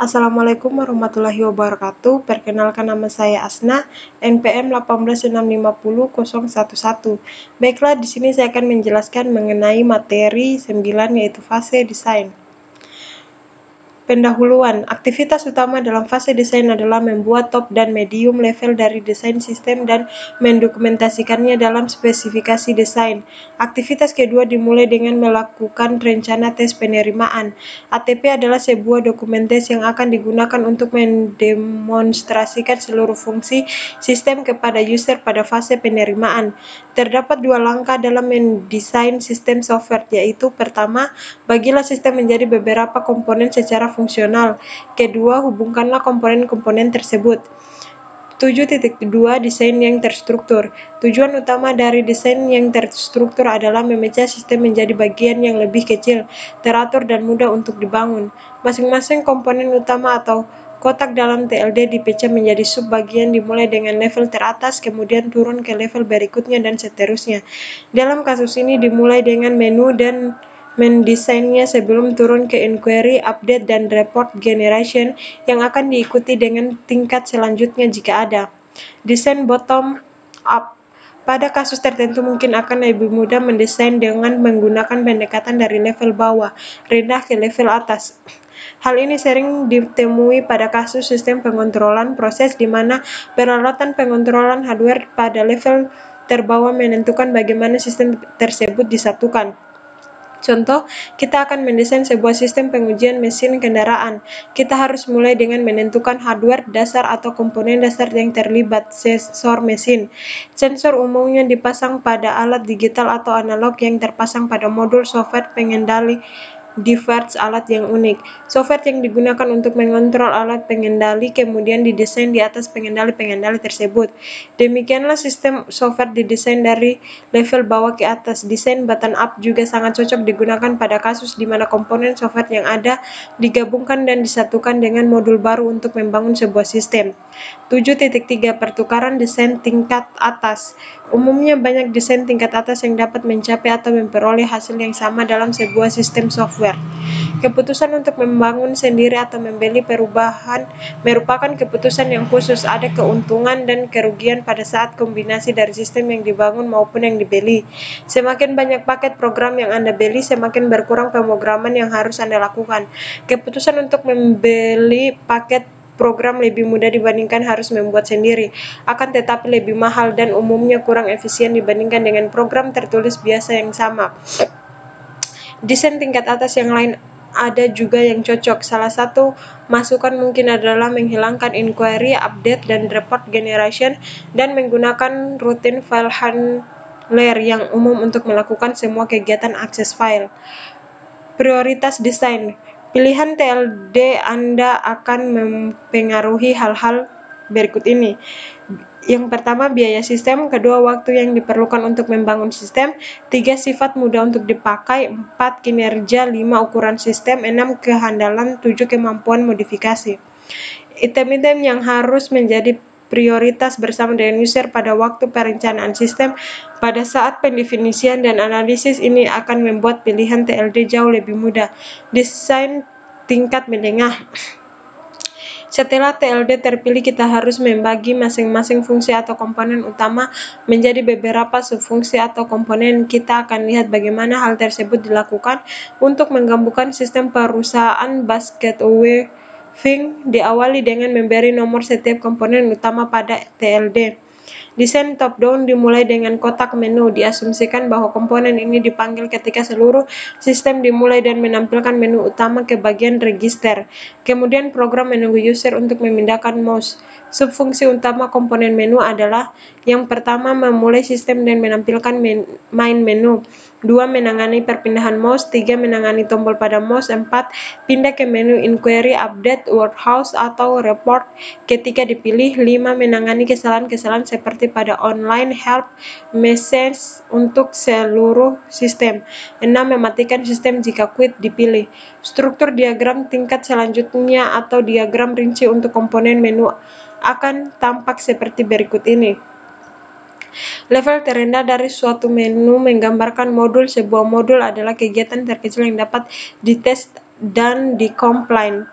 Assalamualaikum warahmatullahi wabarakatuh. Perkenalkan, nama saya Asna, NPM 18650.011. Baiklah, di sini saya akan menjelaskan mengenai materi 9, yaitu fase desain. Pendahuluan. Aktivitas utama dalam fase desain adalah membuat top dan medium level dari desain sistem dan mendokumentasikannya dalam spesifikasi desain. Aktivitas kedua dimulai dengan melakukan rencana tes penerimaan. ATP adalah sebuah dokumentasi yang akan digunakan untuk mendemonstrasikan seluruh fungsi sistem kepada user pada fase penerimaan. Terdapat dua langkah dalam mendesain sistem software, yaitu pertama, bagilah sistem menjadi beberapa komponen secara fungsional. Kedua, hubungkanlah komponen-komponen tersebut. 7.2 Desain yang terstruktur. Tujuan utama dari desain yang terstruktur adalah memecah sistem menjadi bagian yang lebih kecil, teratur, dan mudah untuk dibangun. Masing-masing komponen utama atau kotak dalam TLD dipecah menjadi sub-bagian dimulai dengan level teratas, kemudian turun ke level berikutnya, dan seterusnya. Dalam kasus ini dimulai dengan menu dan mendesainnya sebelum turun ke inquiry, update, dan report generation yang akan diikuti dengan tingkat selanjutnya jika ada. Desain bottom up. Pada kasus tertentu mungkin akan lebih mudah mendesain dengan menggunakan pendekatan dari level bawah rendah ke level atas. Hal ini sering ditemui pada kasus sistem pengontrolan proses di mana peralatan pengontrolan hardware pada level terbawah menentukan bagaimana sistem tersebut disatukan. Contoh, kita akan mendesain sebuah sistem pengujian mesin kendaraan. Kita harus mulai dengan menentukan hardware dasar atau komponen dasar yang terlibat, sensor mesin. Sensor umumnya dipasang pada alat digital atau analog yang terpasang pada modul software pengendali device alat yang unik. Software yang digunakan untuk mengontrol alat pengendali kemudian didesain di atas pengendali-pengendali tersebut. Demikianlah sistem software didesain dari level bawah ke atas. Desain bottom up juga sangat cocok digunakan pada kasus di mana komponen software yang ada digabungkan dan disatukan dengan modul baru untuk membangun sebuah sistem. 7.3 Pertukaran desain tingkat atas. Umumnya banyak desain tingkat atas yang dapat mencapai atau memperoleh hasil yang sama dalam sebuah sistem software. Keputusan untuk membangun sendiri atau membeli perubahan merupakan keputusan yang khusus. Ada keuntungan dan kerugian pada saat kombinasi dari sistem yang dibangun maupun yang dibeli. Semakin banyak paket program yang Anda beli, semakin berkurang pemrograman yang harus Anda lakukan. Keputusan untuk membeli paket program lebih mudah dibandingkan harus membuat sendiri, akan tetapi lebih mahal dan umumnya kurang efisien dibandingkan dengan program tertulis biasa yang sama. Desain tingkat atas yang lain ada juga yang cocok. Salah satu masukan mungkin adalah menghilangkan inquiry, update, dan report generation dan menggunakan routine file handler yang umum untuk melakukan semua kegiatan akses file. Prioritas desain. Pilihan TLD Anda akan mempengaruhi hal-hal berikut ini. Yang pertama, biaya sistem. Kedua, waktu yang diperlukan untuk membangun sistem. 3, sifat mudah untuk dipakai. 4, kinerja. 5, ukuran sistem. 6, kehandalan. 7, kemampuan modifikasi. Item-item yang harus menjadi prioritas bersama dengan user pada waktu perencanaan sistem. Pada saat pendefinisian dan analisis ini akan membuat pilihan TLD jauh lebih mudah. Desain tingkat menengah. Setelah TLD terpilih, kita harus membagi masing-masing fungsi atau komponen utama menjadi beberapa subfungsi atau komponen. Kita akan lihat bagaimana hal tersebut dilakukan. Untuk menggabungkan sistem perusahaan basket weaving diawali dengan memberi nomor setiap komponen utama pada TLD. Desain top-down dimulai dengan kotak menu. Diasumsikan bahwa komponen ini dipanggil ketika seluruh sistem dimulai dan menampilkan menu utama ke bagian register. Kemudian program menunggu user untuk memindahkan mouse. Subfungsi utama komponen menu adalah: yang pertama, memulai sistem dan menampilkan main menu. 2, menangani perpindahan mouse. 3, menangani tombol pada mouse. 4, pindah ke menu inquiry, update, warehouse, atau report ketika dipilih. 5, menangani kesalahan-kesalahan seperti pada online help message untuk seluruh sistem. 6, mematikan sistem jika quit dipilih. Struktur diagram tingkat selanjutnya atau diagram rinci untuk komponen menu akan tampak seperti berikut ini. Level terendah dari suatu menu menggambarkan modul. Sebuah modul adalah kegiatan terkecil yang dapat dites dan dikompilasi.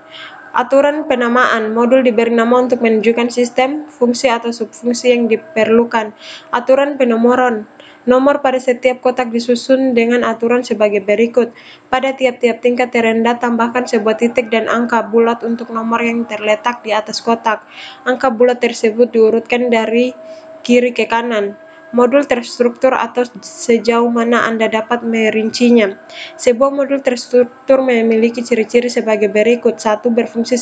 Aturan penamaan. Modul diberi nama untuk menunjukkan sistem, fungsi atau subfungsi yang diperlukan. Aturan penomoran. Nomor pada setiap kotak disusun dengan aturan sebagai berikut. Pada tiap-tiap tingkat terendah tambahkan sebuah titik dan angka bulat untuk nomor yang terletak di atas kotak. Angka bulat tersebut diurutkan dari kiri ke kanan. Modul terstruktur atau sejauh mana Anda dapat merincinya. Sebuah modul terstruktur memiliki ciri-ciri sebagai berikut. 1. Berfungsi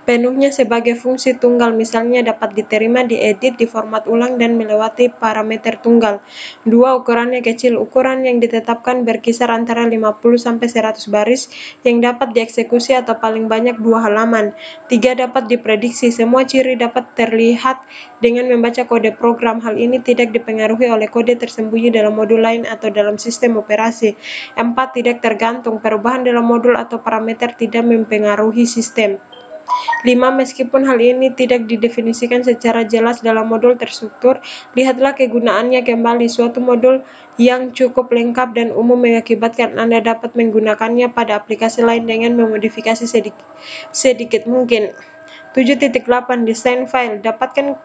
penuhnya sebagai fungsi tunggal, misalnya dapat diterima, diedit, diformat ulang, dan melewati parameter tunggal. 2. Ukurannya kecil. Ukuran yang ditetapkan berkisar antara 50-100 baris yang dapat dieksekusi atau paling banyak 2 halaman. 3. Dapat diprediksi. Semua ciri dapat terlihat dengan membaca kode program. Hal ini tidak dipengaruhi oleh kode tersembunyi dalam modul lain atau dalam sistem operasi. 4. Tidak tergantung. Perubahan dalam modul atau parameter tidak mempengaruhi sistem. 5. Meskipun hal ini tidak didefinisikan secara jelas dalam modul terstruktur, lihatlah kegunaannya kembali. Suatu modul yang cukup lengkap dan umum mengakibatkan Anda dapat menggunakannya pada aplikasi lain dengan memodifikasi sedikit mungkin. 7.8 Desain file. Dapatkan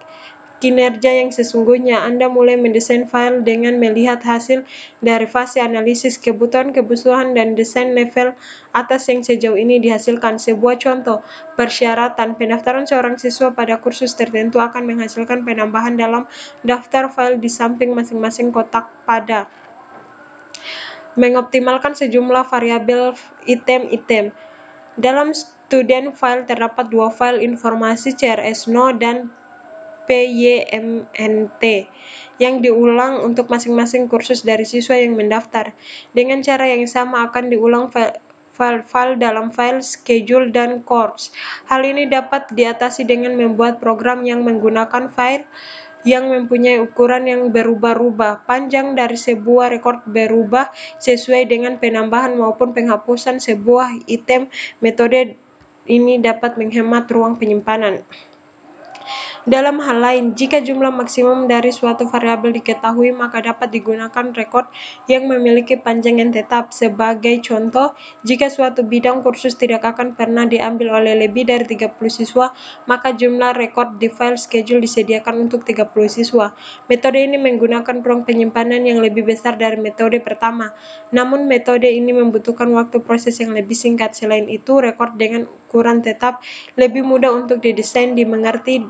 kinerja yang sesungguhnya. Anda mulai mendesain file dengan melihat hasil dari fase analisis kebutuhan, dan desain level atas yang sejauh ini dihasilkan. Sebuah contoh persyaratan pendaftaran seorang siswa pada kursus tertentu akan menghasilkan penambahan dalam daftar file di samping masing-masing kotak pada mengoptimalkan sejumlah variabel item-item. Dalam student file terdapat 2 file informasi CRS-No dan PYMNT yang diulang untuk masing-masing kursus dari siswa yang mendaftar. Dengan cara yang sama akan diulang file dalam file schedule dan course. Hal ini dapat diatasi dengan membuat program yang menggunakan file yang mempunyai ukuran yang berubah-ubah. Panjang dari sebuah rekor berubah sesuai dengan penambahan maupun penghapusan sebuah item. Metode ini dapat menghemat ruang penyimpanan. Dalam hal lain, jika jumlah maksimum dari suatu variabel diketahui, maka dapat digunakan rekor yang memiliki panjang yang tetap. Sebagai contoh, jika suatu bidang kursus tidak akan pernah diambil oleh lebih dari 30 siswa, maka jumlah rekor di file schedule disediakan untuk 30 siswa. Metode ini menggunakan ruang penyimpanan yang lebih besar dari metode pertama. Namun, metode ini membutuhkan waktu proses yang lebih singkat. Selain itu, rekor dengan ukuran tetap lebih mudah untuk didesain, dimengerti,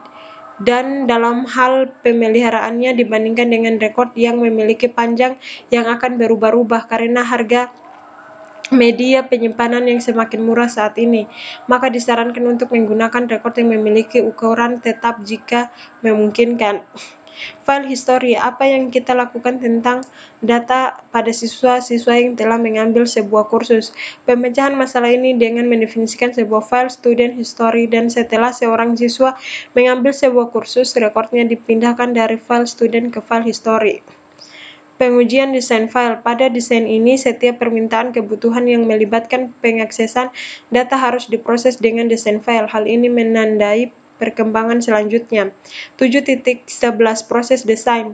dan dalam hal pemeliharaannya dibandingkan dengan rekor yang memiliki panjang yang akan berubah-ubah karena harga media penyimpanan yang semakin murah saat ini. Maka disarankan untuk menggunakan rekor yang memiliki ukuran tetap jika memungkinkan. File history. Apa yang kita lakukan tentang data pada siswa-siswa yang telah mengambil sebuah kursus. Pemecahan masalah ini dengan mendefinisikan sebuah file student history, dan setelah seorang siswa mengambil sebuah kursus, rekornya dipindahkan dari file student ke file history. Pengujian desain file. Pada desain ini, setiap permintaan kebutuhan yang melibatkan pengaksesan data harus diproses dengan desain file. Hal ini menandai perkembangan selanjutnya. 7.11 Proses desain.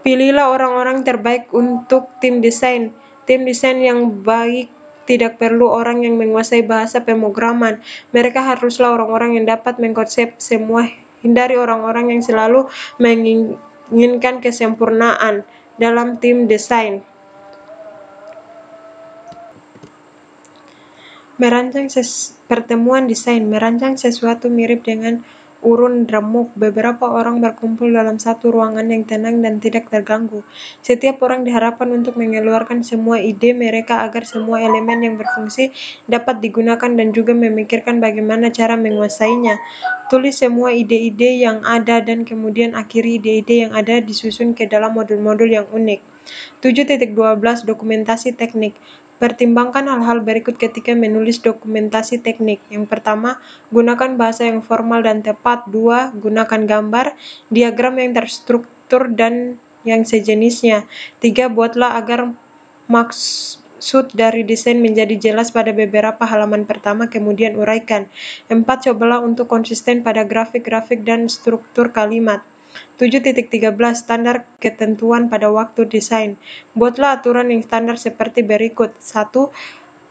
Pilihlah orang-orang terbaik untuk tim desain. Tim desain yang baik tidak perlu orang yang menguasai bahasa pemrograman. Mereka haruslah orang-orang yang dapat mengkonsep semua. Hindari orang-orang yang selalu menginginkan kesempurnaan dalam tim desain. Merancang pertemuan desain. Merancang sesuatu mirip dengan urun remuk. Beberapa orang berkumpul dalam satu ruangan yang tenang dan tidak terganggu. Setiap orang diharapkan untuk mengeluarkan semua ide mereka agar semua elemen yang berfungsi dapat digunakan dan juga memikirkan bagaimana cara menguasainya. Tulis semua ide-ide yang ada dan kemudian akhiri ide-ide yang ada disusun ke dalam modul-modul yang unik. 7.12 Dokumentasi teknik. Pertimbangkan hal-hal berikut ketika menulis dokumentasi teknik. Yang pertama, gunakan bahasa yang formal dan tepat. 2. Gunakan gambar, diagram yang terstruktur dan yang sejenisnya. 3. Buatlah agar maksud dari desain menjadi jelas pada beberapa halaman pertama, kemudian uraikan. 4. Cobalah untuk konsisten pada grafik-grafik dan struktur kalimat. 7.13 Standar ketentuan pada waktu desain. Buatlah aturan yang standar seperti berikut. 1.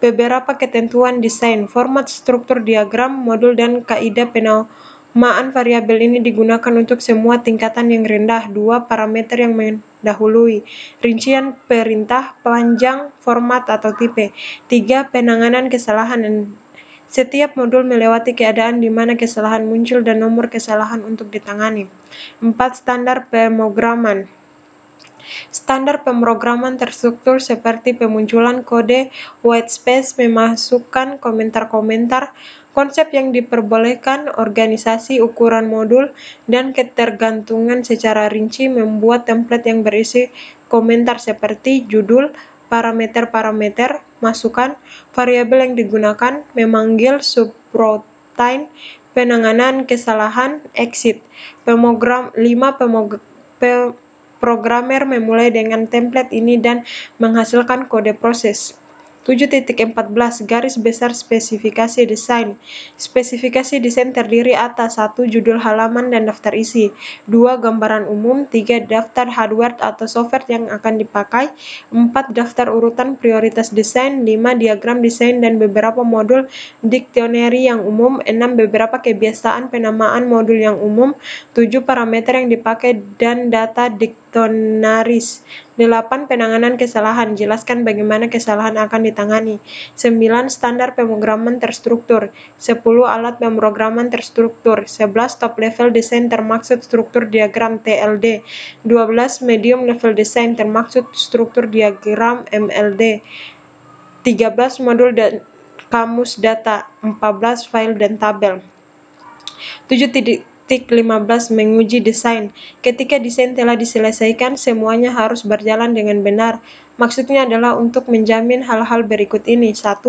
beberapa ketentuan desain, format struktur diagram, modul, dan kaidah penamaan variabel ini digunakan untuk semua tingkatan yang rendah. 2. Parameter yang mendahului, rincian perintah, panjang, format, atau tipe. 3. Penanganan kesalahan. Setiap modul melewati keadaan di mana kesalahan muncul dan nomor kesalahan untuk ditangani. 4. Standar pemrograman. Standar pemrograman terstruktur seperti pemunculan kode, whitespace, memasukkan komentar-komentar, konsep yang diperbolehkan, organisasi, ukuran modul, dan ketergantungan secara rinci. Membuat template yang berisi komentar seperti judul, parameter-parameter, masukan, variabel yang digunakan, memanggil subroutine, penanganan kesalahan, exit. 5. Programmer memulai dengan template ini dan menghasilkan kode proses. 7.14 Garis besar spesifikasi desain. Spesifikasi desain terdiri atas 1. Judul halaman dan daftar isi. 2. Gambaran umum. 3. Daftar hardware atau software yang akan dipakai. 4. Daftar urutan prioritas desain. 5. Diagram desain dan beberapa modul dictionary yang umum. 6. Beberapa kebiasaan penamaan modul yang umum. 7. Parameter yang dipakai dan data dictionaries. 8. Penanganan kesalahan. Jelaskan bagaimana kesalahan akan ditangani. 9. Standar pemrograman terstruktur. 10. Alat pemrograman terstruktur. 11. Top level design termaksud struktur diagram TLD. 12. Medium level design termaksud struktur diagram MLD. 13. Modul dan kamus data. 14. File dan tabel. 7.15 Menguji desain. Ketika desain telah diselesaikan, semuanya harus berjalan dengan benar. Maksudnya adalah untuk menjamin hal-hal berikut ini. 1.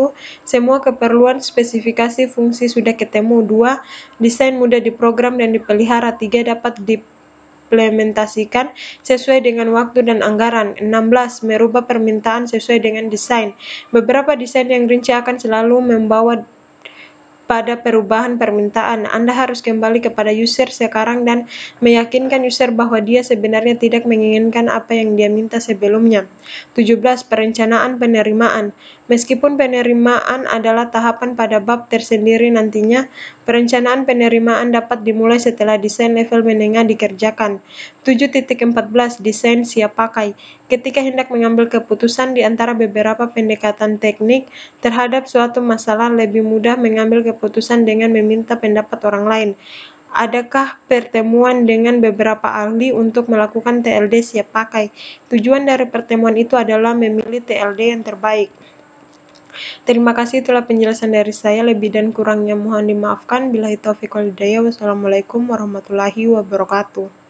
Semua keperluan spesifikasi fungsi sudah ketemu. 2. Desain mudah diprogram dan dipelihara. 3. Dapat diimplementasikan sesuai dengan waktu dan anggaran. 16. Merubah permintaan sesuai dengan desain. Beberapa desain yang rinci akan selalu membawa pada perubahan permintaan. Anda harus kembali kepada user sekarang dan meyakinkan user bahwa dia sebenarnya tidak menginginkan apa yang dia minta sebelumnya. 17. Perencanaan penerimaan. Meskipun penerimaan adalah tahapan pada bab tersendiri nantinya, perencanaan penerimaan dapat dimulai setelah desain level menengah dikerjakan. 7.14 Desain siap pakai. Ketika hendak mengambil keputusan di antara beberapa pendekatan teknik terhadap suatu masalah, lebih mudah mengambil keputusan dengan meminta pendapat orang lain. Adakah pertemuan dengan beberapa ahli untuk melakukan TLD siap pakai? Tujuan dari pertemuan itu adalah memilih TLD yang terbaik. Terima kasih, itulah penjelasan dari saya. Lebih dan kurangnya mohon dimaafkan. Billahi taufiq wal hidayah. Wassalamualaikum warahmatullahi wabarakatuh.